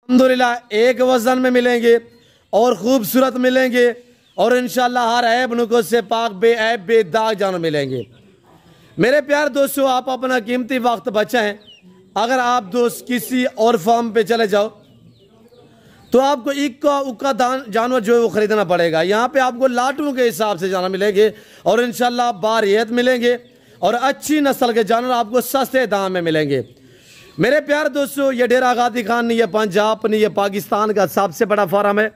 अल्हम्दुलिल्लाह एक वजन में मिलेंगे और खूबसूरत मिलेंगे और इंशाल्लाह हर ऐब नुक़्स से पाक बेऐब बेदाग जानवर मिलेंगे। मेरे प्यारे दोस्तों, आप अपना कीमती वक्त बचाएं। अगर आप दोस्त किसी और फार्म पे चले जाओ तो आपको इक्का उक्का जानवर जो है वो ख़रीदना पड़ेगा। यहाँ पे आपको लाटों के हिसाब से जानवर मिलेंगे और इंशाल्लाह बारियत मिलेंगे और अच्छी नस्ल के जानवर आपको सस्ते दाम में मिलेंगे। मेरे प्यारे दोस्तों, ये डेरा गादी खान नहीं, ये पंजाब नहीं, ये पाकिस्तान का सबसे बड़ा फार्म है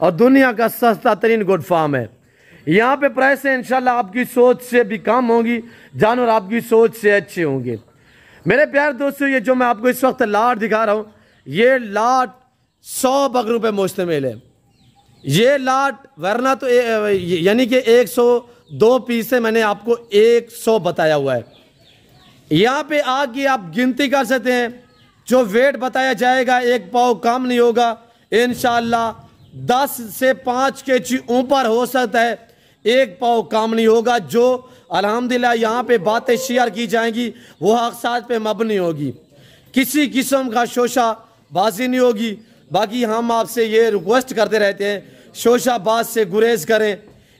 और दुनिया का सस्ता तरीन गुड फार्म है। यहाँ पे प्राइस इंशाल्लाह आपकी सोच से भी कम होंगी, जानवर आपकी सोच से अच्छे होंगे। मेरे प्यारे दोस्तों, ये जो मैं आपको इस वक्त लाट दिखा रहा हूँ, ये लाट 100 बकरों पे मुश्तमिल है। ये लाट वरना तो यानी कि 102 पीस से मैंने आपको 100 बताया हुआ है। यहाँ पे आके आप गिनती कर सकते हैं। जो वेट बताया जाएगा एक पाव कम नहीं होगा, इंशाल्लाह 10 से 5 केजी ऊपर हो सकता है, एक पाव कम नहीं होगा। जो अल्हम्दुलिल्लाह यहाँ पे बातें शेयर की जाएंगी वो हक़ साथ पे मबनी होगी, किसी किस्म का शोशा बाजी नहीं होगी। बाकी हम आपसे ये रिक्वेस्ट करते रहते हैं, शोशाबाज से गुरेज करें,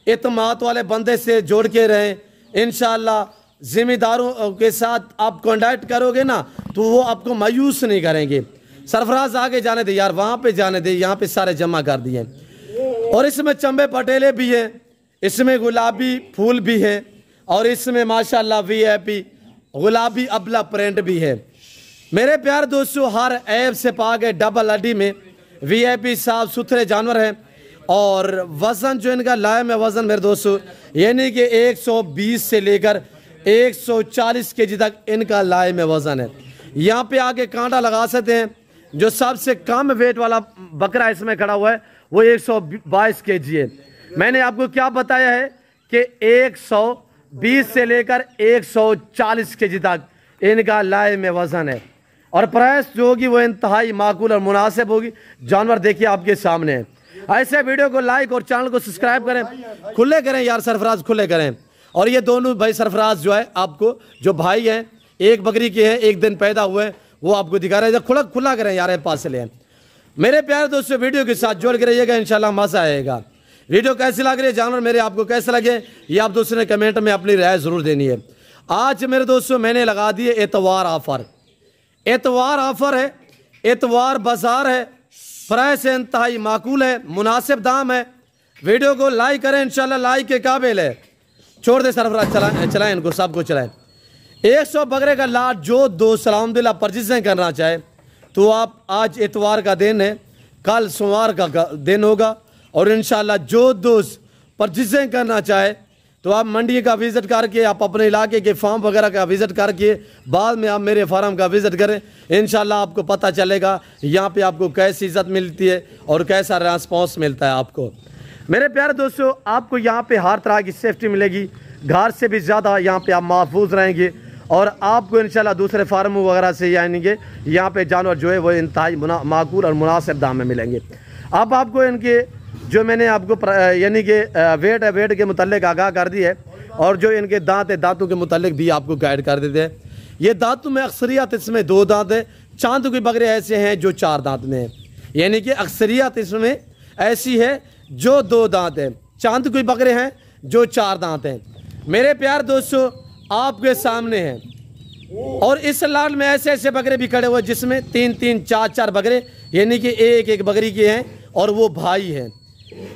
इत्मीनान वाले बंदे से जोड़ के रहें। इंशाल्लाह ज़िम्मेदारों के साथ आप कॉन्टैक्ट करोगे ना तो वो आपको मायूस नहीं करेंगे। सरफराज आगे जाने दे यार, वहाँ पे जाने दे, यहाँ पे सारे जमा कर दिए। और इसमें चंबे पटेले भी हैं, इसमें गुलाबी फूल भी है और इसमें माशाल्लाह VIP गुलाबी अबला प्रिंट भी है। मेरे प्यारे दोस्तों, हर ऐब से पाक है, डबल हड्डी में VIP साफ सुथरे जानवर हैं और वज़न जो इनका लायम है वज़न मेरे दोस्तों यानी कि 120 से लेकर 140 केजी तक इनका लायम वज़न है। यहाँ पे आके कांटा लगा सकते हैं। जो सबसे कम वेट वाला बकरा इसमें खड़ा हुआ है वो 122 केजी है। मैंने आपको क्या बताया है कि 120 से लेकर 140 केजी तक इनका लायम वज़न है और प्राइस जो होगी वो इंतहाई माकूल और मुनासिब होगी। जानवर देखिए आपके सामने है। ऐसे वीडियो को लाइक और चैनल को सब्सक्राइब करें, खुले करें यार सरफराज, खुले करें। और ये दोनों भाई सरफराज जो है आपको जो भाई हैं, एक बकरी के हैं, एक दिन पैदा हुए, वो आपको दिखा रहे हैं। खुला खुला करें यार, पास से लें। मेरे प्यारे दोस्तों, वीडियो के साथ जोड़ के रहिएगा, इंशाल्लाह मज़ा आएगा। वीडियो कैसी लग रही है, जानवर मेरे आपको कैसे लगे, ये आप दोस्तों ने कमेंट में अपनी राय ज़रूर देनी है। आज मेरे दोस्तों मैंने लगा दिए एतवार ऑफ़र। एतवार ऑफ़र है, एतवार बाज़ार है, प्राइस इंतहाई माकूल है, मुनासिब दाम है। वीडियो को लाइक करें, इंशाल्लाह लाइक के काबिल है। छोड़ दे सरफराज, चलाएं इनको, सबको चलाएं। 100 बकरे का लाट जो दोस्त अल्हम्दुलिल्लाह परचेज़िंग करना चाहे तो आप, आज इतवार का दिन है, कल सोमवार का दिन होगा और इंशाल्लाह जो दोस्त परचेज़िंग करना चाहे तो आप मंडी का विज़िट करके, आप अपने इलाके के फार्म वगैरह का विज़िट करके बाद में आप मेरे फार्म का विज़िट करें। इंशाल्लाह आपको पता चलेगा यहाँ पे आपको कैसी इज़्ज़त मिलती है और कैसा रेस्पॉन्स मिलता है आपको। मेरे प्यारे दोस्तों, आपको यहाँ पे हर तरह की सेफ्टी मिलेगी, घर से भी ज़्यादा यहाँ पे आप महफूज रहेंगे और आपको इंशाल्लाह दूसरे फार्म वगैरह से यानी कि यहाँ पे जानवर जो है वो इंतहाई माकूल और मुनासिब दाम में मिलेंगे। अब आपको इनके जो मैंने आपको यानी कि वेट है, वेट के मुतालिक आगाह कर दी है और जो इनके दांत है, दांतों के मुतालिक भी आपको गाइड कर देते हैं। ये दांतों में अक्सरियत इसमें 2 दांत है, चांद के बकरे ऐसे हैं जो 4 दांत में है, यानी कि अक्सरियत इसमें ऐसी है जो 2 दांत है, चांद के बकरे हैं जो 4 दांत हैं। मेरे प्यार दोस्तों, आपके सामने हैं और इस लाट में ऐसे ऐसे बकरे भी खड़े हुए जिसमें 3-3, 4-4 बकरे यानी कि एक बकरी के हैं और वो भाई हैं।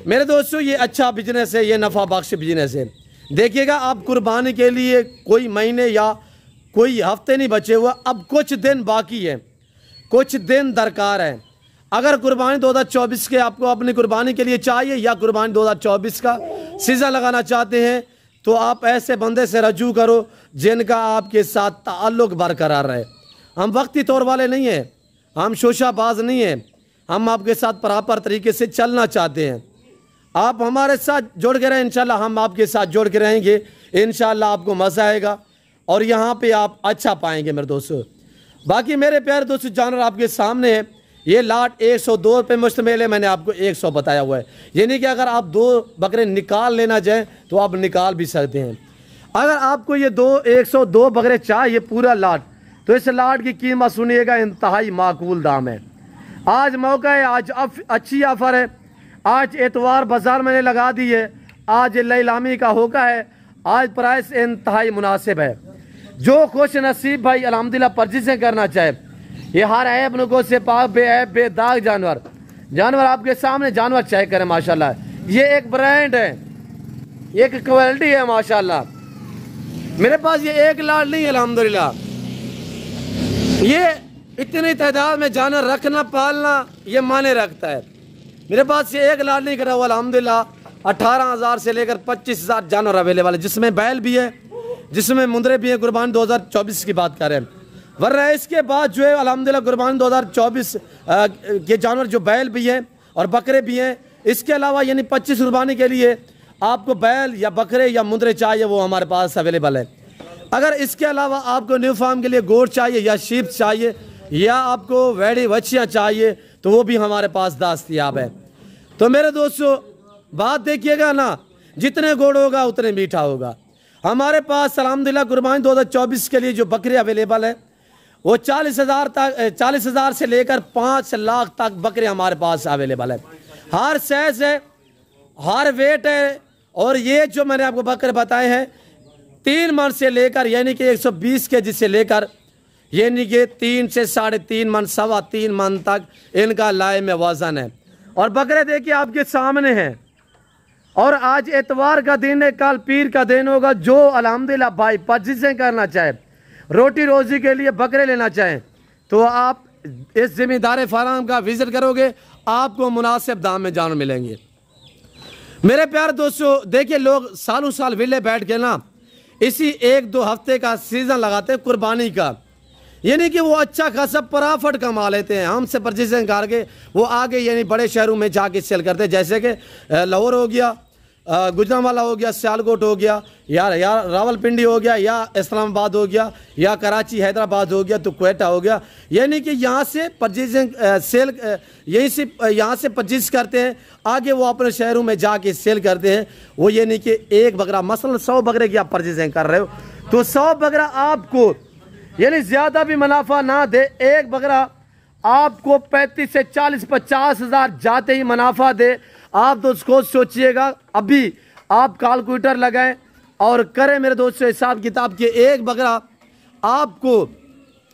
मेरे दोस्तों, ये अच्छा बिजनेस है, ये नफ़ा बख्श बिजनेस है। देखिएगा, आप कुर्बानी के लिए कोई महीने या कोई हफ्ते नहीं बचे हुए, अब कुछ दिन बाकी है, कुछ दिन दरकार है। अगर कुर्बानी 2024 के आपको अपनी कुर्बानी के लिए चाहिए या कुर्बानी 2024 का सीज़न लगाना चाहते हैं तो आप ऐसे बंदे से रजू करो जिनका आपके साथ ताल्लुक़ बरकरार रहे। हम वक्ती तौर वाले नहीं हैं, हम शोशाबाज नहीं हैं, हम आपके साथ प्रॉपर तरीके से चलना चाहते हैं। आप हमारे साथ जुड़ के रहें, इंशाल्लाह हम आपके साथ जुड़ के रहेंगे, इंशाल्लाह आपको मज़ा आएगा और यहाँ पे आप अच्छा पाएंगे मेरे दोस्तों। बाकी मेरे प्यारे दोस्तों, जानवर आपके सामने है। ये लाट 102 पे मुश्तमिल है, मैंने आपको 100 बताया हुआ है, यानी कि अगर आप 2 बकरे निकाल लेना चाहें तो आप निकाल भी सकते हैं। अगर आपको ये 102 बकरे चाहिए पूरा लाट तो इस लाट की कीमत सुनिएगा, इंतहाई माकूल दाम है। आज मौका है, आज अच्छी ऑफर है। आज एतवार बाजार मैंने लगा दी है, आज नीलामी का होगा है, आज प्राइस इंतहाई मुनासिब है। जो खुश नसीब भाई अल्हम्दुलिल्लाह परचेज़िंग करना चाहे, ये हर ऐब नुको से पाक बेऐब बेदाग जानवर आपके सामने जानवर चेक करें माशाल्लाह। ये एक ब्रांड है, एक क्वालिटी है माशाल्लाह। मेरे पास ये एक लाट नहीं है अल्हम्दुलिल्लाह, ये इतनी तादाद में जानवर रखना पालना ये माने रखता है। मेरे पास ये एक लाट नहीं करा हुआ अल्हम्दुलिल्लाह। 18,000 से लेकर 25,000 जानवर अवेलेबल है, जिसमें बैल भी है, जिसमें मुंदरे भी है। कुर्बानी 2024 की बात करें, वरना इसके बाद जो है अल्हम्दुलिल्लाह कुर्बानी 2024 के जानवर जो बैल भी हैं और बकरे भी हैं। इसके अलावा यानी 25 कुर्बानी के लिए आपको बैल या बकरे या मुंदरे चाहिए, वो हमारे पास अवेलेबल है। अगर इसके अलावा आपको न्यू फार्म के लिए गोट चाहिए या शीप चाहिए या आपको वैड़ी बच्चियाँ चाहिए, तो वो भी हमारे पास दस्तयाब है। तो मेरे दोस्तों बात देखिएगा ना, जितने गोड़ होगा उतने मीठा होगा। हमारे पास अल्हम्दुलिल्लाह कुर्बानी 2024 के लिए जो बकरे अवेलेबल है वो 40,000 से लेकर 5 लाख तक बकरे हमारे पास अवेलेबल है। हर साइज है, हर वेट है। और ये जो मैंने आपको बकरे बताए हैं 3 मन से लेकर यानी कि 120 केजी से लेकर यानी कि 3 से 3.5 मन 3.25 मन तक इनका लाए में वजन है। और बकरे देखिए आपके सामने हैं। और आज एतवार का दिन है, कल पीर का दिन होगा। जो अल्हम्दुलिल्लाह भाई परचेज़िंग करना चाहे, रोटी रोजी के लिए बकरे लेना चाहें, तो आप इस ज़मींदार फार्म का विजिट करोगे, आपको मुनासिब दाम में जानवर मिलेंगे। मेरे प्यारे दोस्तों देखिए, लोग सालों साल विले बैठ के ना इसी 1-2 हफ्ते का सीज़न लगाते हैं कुर्बानी का, यानी कि वो अच्छा खासा प्रॉफिट कमा लेते हैं। हमसे परचेजिंग करके वो आगे यानी बड़े शहरों में जाके सेल करते हैं, जैसे कि लाहौर हो गया, गुजरांवाला हो गया, सियालकोट हो गया, या रावलपिंडी हो गया, या इस्लामाबाद हो गया, या कराची हैदराबाद हो गया, तो क्वेटा हो गया। यानी कि यहाँ से परचेजिंग सेल यहीं से यहाँ से परचेज करते हैं, आगे वो अपने शहरों में जाके सेल करते हैं। वो यानी कि एक बकरा मसलन 100 बकरे की आप परचेजिंग कर रहे हो, तो 100 बकरा आपको यानी ज़्यादा भी मुनाफा ना दे, एक बकरा आपको 35 से 40-50 हज़ार जाते ही मुनाफा दे, आप तो उसको सोचिएगा। अभी आप कैलकुलेटर लगाएं और करें मेरे दोस्तों हिसाब किताब के, एक बकरा आपको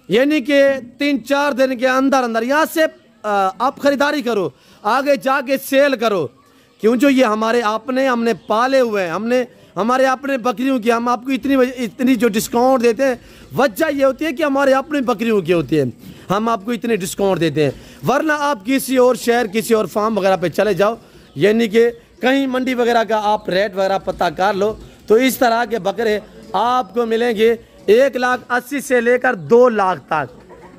यानी कि 3-4 दिन के अंदर अंदर यहाँ से आप ख़रीदारी करो, आगे जाके सेल करो। क्यों, जो ये हमारे आपने हमने पाले हुए हैं, हमने हमारे अपने बकरियों की, हम आपको इतनी जो डिस्काउंट देते हैं, वजह ये होती है कि हमारे अपने बकरियों की होती है, हम आपको इतने डिस्काउंट देते हैं। वरना आप किसी और शहर, किसी और फार्म वगैरह पे चले जाओ, यानी कि कहीं मंडी वगैरह का आप रेट वगैरह पता कर लो, तो इस तरह के बकरे आपको मिलेंगे 1,80,000 से लेकर 2 लाख तक।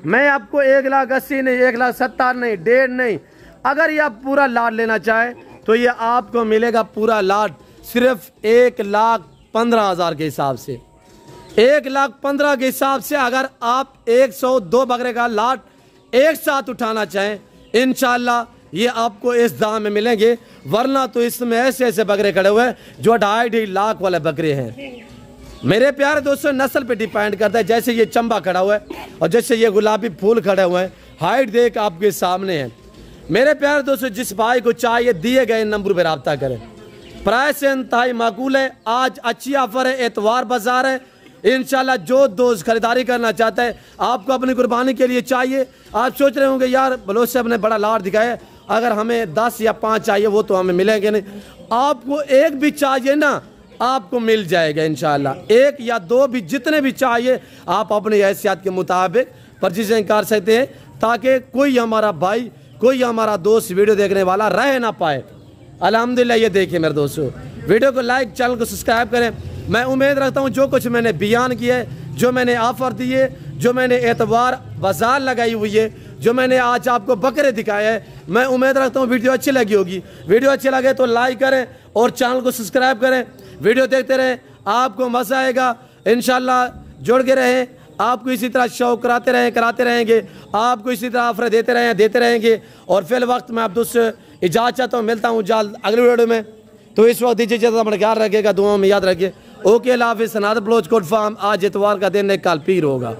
मैं आपको 1,80,000 नहीं, 1,70,000 नहीं, 1.5 नहीं, अगर ये आप पूरा लाट लेना चाहें तो ये आपको मिलेगा पूरा लाट सिर्फ 1,15,000 के हिसाब से। 1,15,000 के हिसाब से अगर आप 102 बकरे का लाट एक साथ उठाना चाहें, इंशाल्लाह ये आपको इस दाम में मिलेंगे। वरना तो इसमें ऐसे ऐसे बकरे खड़े हुए हैं जो 2.5 लाख वाले बकरे हैं। मेरे प्यारे दोस्तों नस्ल पे डिपेंड करता है, जैसे ये चंबा खड़ा हुआ है और जैसे ये गुलाबी फूल खड़े हुए हैं, हाइट देख आपके सामने है। मेरे प्यारे दोस्तों जिस भाई को चाहिए दिए गए नंबर पर रब्ता करें, प्राइस इंतहाई माकूल है। आज अच्छी ऑफर है, एतवार बाजार है। इंशाल्लाह जो दोस्त खरीदारी करना चाहता है, आपको अपनी कुर्बानी के लिए चाहिए, आप सोच रहे होंगे यार बलोच साहब ने बड़ा लाट दिखाया, अगर हमें 10 या 5 चाहिए वो तो हमें मिलेंगे नहीं। आपको एक भी चाहिए ना, आपको मिल जाएगा इंशाल्लाह। 1 या 2 भी, जितने भी चाहिए आप अपनी हैसियत के मुताबिक परचेजिंग कर सकते हैं, ताकि कोई हमारा भाई, कोई हमारा दोस्त वीडियो देखने वाला रह ना पाए। अल्हम्दुलिल्लाह ये देखिए मेरे दोस्तों, वीडियो को लाइक, चैनल को सब्सक्राइब करें। मैं उम्मीद रखता हूँ जो कुछ मैंने बयान किया है, जो मैंने ऑफ़र दिए, जो मैंने एतवार बाजार लगाई हुई है, जो मैंने आज आपको बकरे दिखाए हैं, मैं उम्मीद रखता हूँ वीडियो अच्छी लगी होगी। वीडियो अच्छी लगे तो लाइक करें और चैनल को सब्सक्राइब करें, वीडियो देखते रहें, आपको मज़ा आएगा। इंशाल्लाह जुड़ के रहें, आपको इसी तरह शौक कराते रहेंगे, आपको इसी तरह ऑफर देते रहेंगे। और फिर वक्त मैं आप से इजाज़त चाहता हूँ, मिलता हूँ जल्द अगले वीडियो में। तो इस वक्त दीजिए इजाज़त, अपना ख्याल रखिएगा, दुआओं में याद रखिए। ओके, अल्लाह हाफ़िज़। सनातन बलोच कोट फार्म, आज इतवार का दिन है, कल पीर होगा।